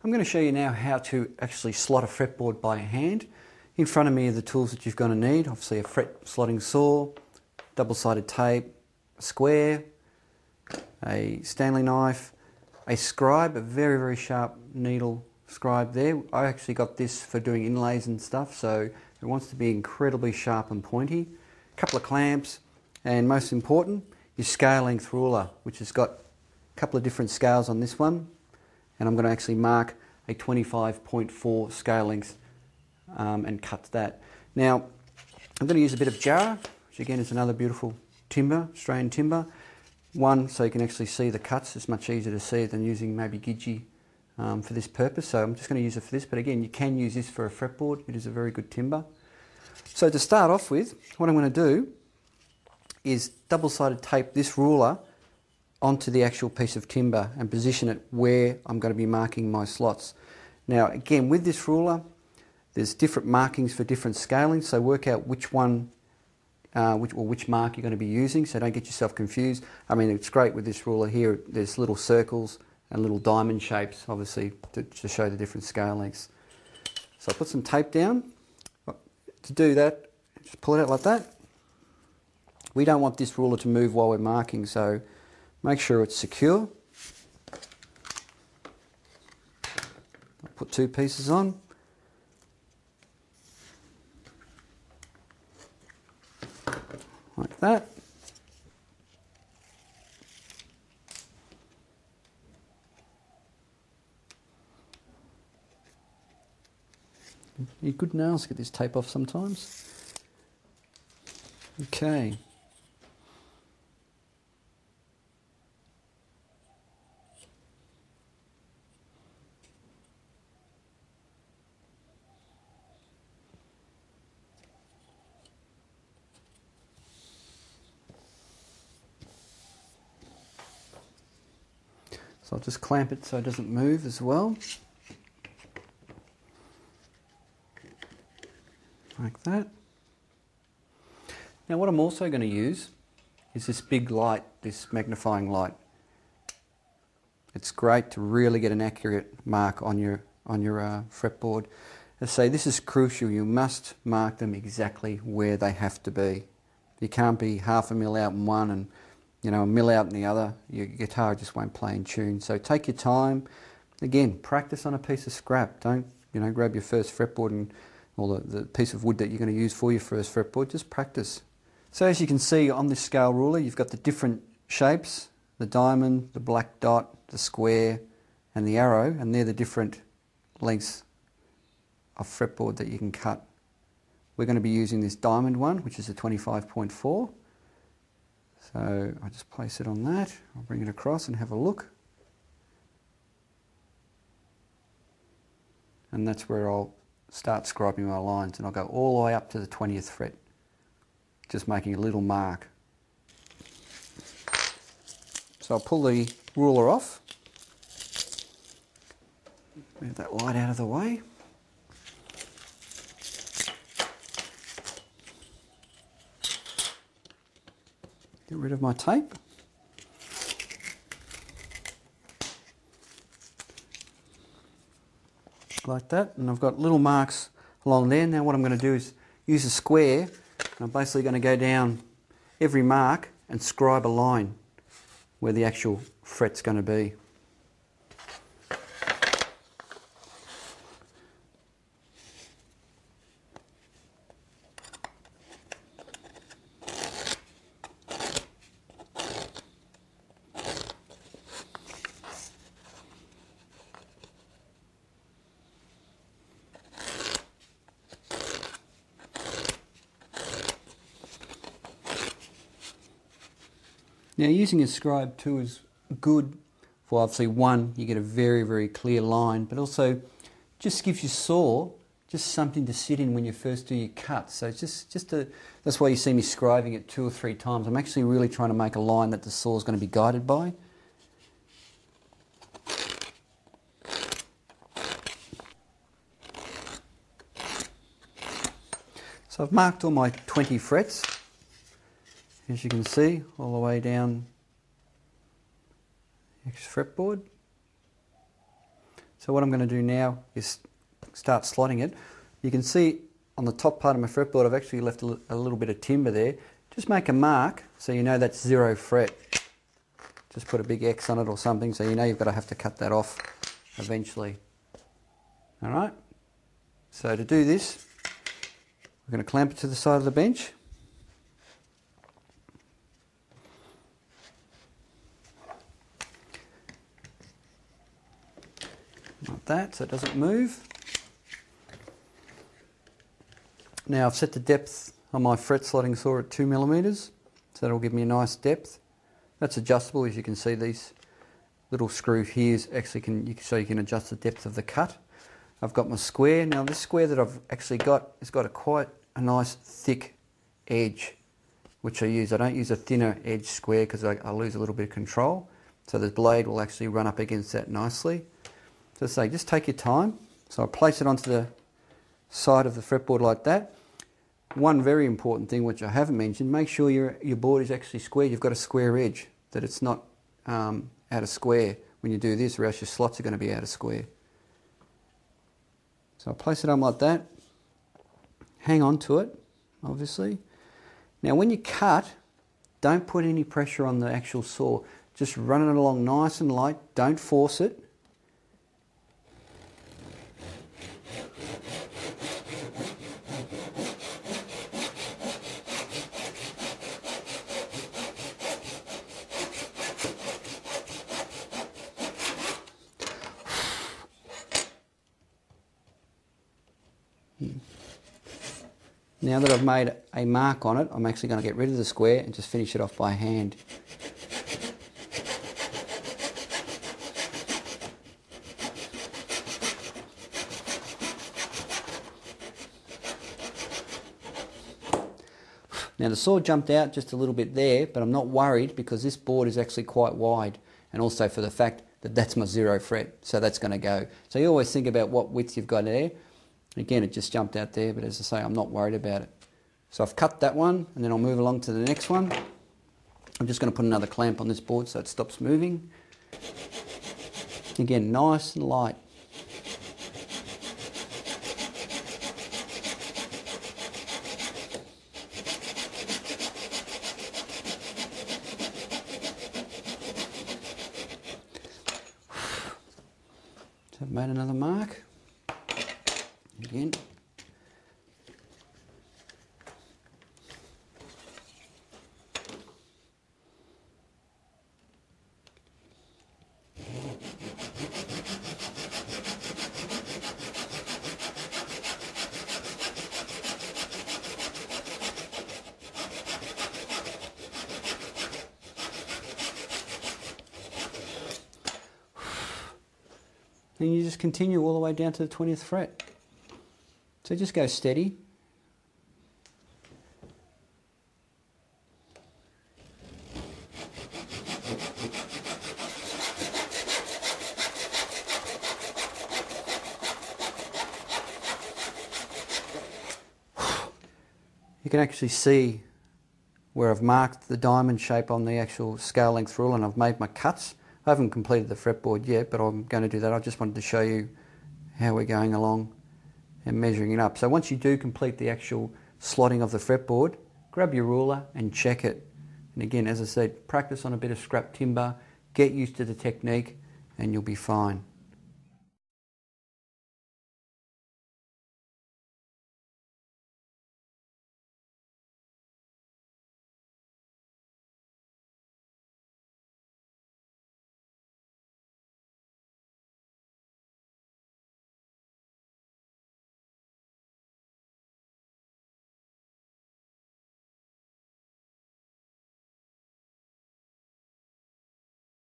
I'm going to show you now how to actually slot a fretboard by hand. In front of me are the tools that you're going to need. Obviously a fret slotting saw, double-sided tape, a square, a Stanley knife, a scribe, a very, very sharp needle scribe there. I actually got this for doing inlays and stuff, so it wants to be incredibly sharp and pointy. A couple of clamps, and most important, your scale length ruler, which has got a couple of different scales on this one. And I'm going to actually mark a 25.4 scale length and cut that. Now, I'm going to use a bit of jar, which again is another beautiful timber, Australian timber. One, so you can actually see the cuts. It's much easier to see than using maybe gidgee for this purpose. So I'm just going to use it for this. But again, you can use this for a fretboard. It is a very good timber. So to start off with, what I'm going to do is double-sided tape this ruler onto the actual piece of timber and position it where I'm going to be marking my slots. Now again, with this ruler there's different markings for different scalings, so work out which one which mark you're going to be using, so don't get yourself confused. I mean, it's great with this ruler here, there's little circles and little diamond shapes obviously to show the different scale lengths. So I'll put some tape down. To do that, just pull it out like that. We don't want this ruler to move while we're marking, so make sure it's secure. I'll put two pieces on. Like that. You need good nails to get this tape off sometimes. Okay. So I'll just clamp it so it doesn't move as well. Like that. Now what I'm also going to use is this big light, this magnifying light. It's great to really get an accurate mark on your fretboard. As I say, this is crucial. You must mark them exactly where they have to be. You can't be half a mil out in one and a mil out in the other. Your guitar just won't play in tune. So take your time. Again, practice on a piece of scrap. Don't grab your first fretboard or the piece of wood that you're going to use for your first fretboard. Just practice. So as you can see on this scale ruler, you've got the different shapes, the diamond, the black dot, the square and the arrow, and they're the different lengths of fretboard that you can cut. We're going to be using this diamond one, which is a 25.4. So I'll just place it on that, I'll bring it across and have a look. And that's where I'll start scribing my lines, and I'll go all the way up to the 20th fret, just making a little mark. So I'll pull the ruler off, move that light out of the way. Get rid of my tape. Like that, and I've got little marks along there. Now what I'm going to do is use a square, and I'm basically going to go down every mark and scribe a line where the actual fret's going to be. Now using a scribe too is good for obviously one, you get a very, very clear line, but also just gives your saw just something to sit in when you first do your cuts. So it's that's why you see me scribing it 2 or 3 times. I'm actually really trying to make a line that the saw is going to be guided by. So I've marked all my 20 frets. As you can see, all the way down the fretboard. So what I'm going to do now is start slotting it. You can see on the top part of my fretboard I've actually left a little bit of timber there. Just make a mark so you know that's 0 fret. Just put a big X on it or something so you know you've got to have to cut that off eventually. Alright, so to do this, we're going to clamp it to the side of the bench. Like that, so it doesn't move. Now I've set the depth on my fret slotting saw at 2mm, so that'll give me a nice depth. That's adjustable, as you can see. These little screw here actually so you can adjust the depth of the cut. I've got my square. Now this square that I've actually got has got quite a nice thick edge, which I use. I don't use a thinner edge square because I lose a little bit of control. So the blade will actually run up against that nicely. So say, just take your time. So I place it onto the side of the fretboard like that. One very important thing which I haven't mentioned, make sure your board is actually square. You've got a square edge, that it's not out of square when you do this, or else your slots are going to be out of square. So I place it on like that. Hang on to it, obviously. Now when you cut, don't put any pressure on the actual saw. Just run it along nice and light. Don't force it. Now that I've made a mark on it, I'm actually going to get rid of the square and just finish it off by hand. Now the saw jumped out just a little bit there, but I'm not worried because this board is actually quite wide, and also for the fact that that's my 0 fret, so that's going to go. So you always think about what width you've got there. Again, it just jumped out there, but as I say, I'm not worried about it. So I've cut that one, and then I'll move along to the next one. I'm just going to put another clamp on this board so it stops moving. Again, nice and light. So I've made another mark. Again. And you just continue all the way down to the 20th fret. So just go steady. You can actually see where I've marked the diamond shape on the actual scale length rule, and I've made my cuts. I haven't completed the fretboard yet, but I'm going to do that. I just wanted to show you how we're going along and measuring it up. So once you do complete the actual slotting of the fretboard, grab your ruler and check it. And again, as I said, practice on a bit of scrap timber, get used to the technique, and you'll be fine.